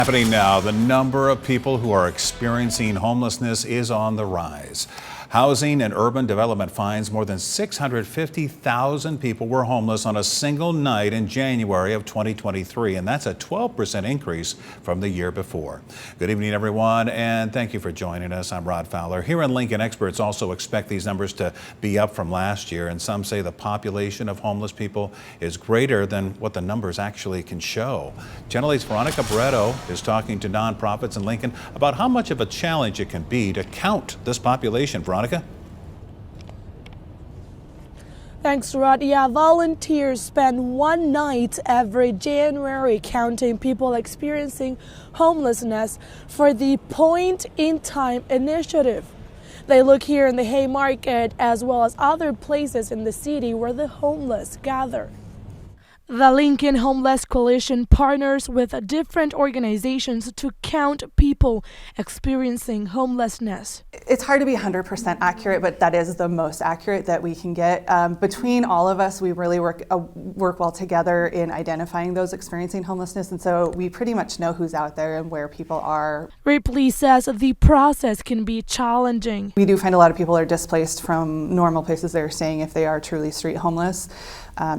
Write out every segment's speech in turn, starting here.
Happening now, the number of people who are experiencing homelessness is on the rise. Housing and Urban Development finds more than 650,000 people were homeless on a single night in January of 2023, and that's a 12% increase from the year before. Good evening, everyone, and thank you for joining us. I'm Rod Fowler. Here in Lincoln, experts also expect these numbers to be up from last year, and some say the population of homeless people is greater than what the numbers actually can show. Channel 8's Veronica Barreto is talking to nonprofits in Lincoln about how much of a challenge it can be to count this population. Veronica? Thanks, Rod. Yeah, volunteers spend one night every January counting people experiencing homelessness for the Point in Time initiative. They look here in the Haymarket as well as other places in the city where the homeless gather. The Lincoln Homeless Coalition partners with different organizations to count people experiencing homelessness. It's hard to be 100% accurate, but that is the most accurate that we can get. Between all of us, we really work well together in identifying those experiencing homelessness, and so we pretty much know who's out there and where people are. Ripley says the process can be challenging. We do find a lot of people are displaced from normal places they're staying if they are truly street homeless,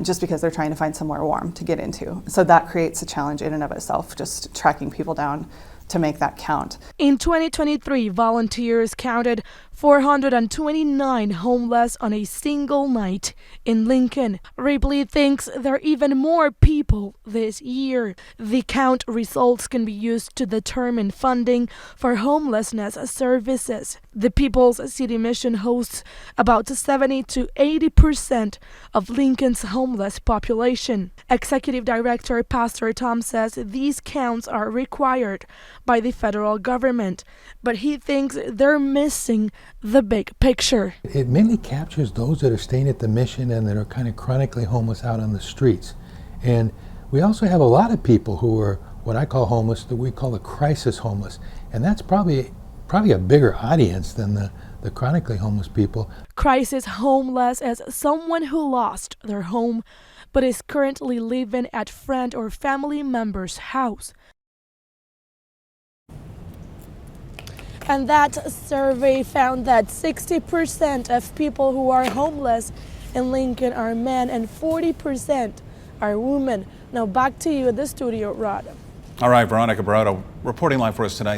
just because they're trying to find somewhere warm to get into. So that creates a challenge in and of itself, just tracking people down to make that count. In 2023, volunteers counted 429 homeless on a single night in Lincoln. Ripley thinks there are even more people this year. The count results can be used to determine funding for homelessness services. The People's City Mission hosts about 70 to 80% of Lincoln's homeless population. Executive Director Pastor Tom says these counts are required by the federal government, but he thinks they're missing the big picture. It mainly captures those that are staying at the mission and that are kind of chronically homeless out on the streets. And we also have a lot of people who are what I call homeless, that we call the crisis homeless. And that's probably a bigger audience than the chronically homeless people. Crisis homeless is someone who lost their home but is currently living at friend or family member's house. And that survey found that 60% of people who are homeless in Lincoln are men and 40% are women. Now back to you in the studio, Rod. All right, Veronica Barreto reporting live for us tonight.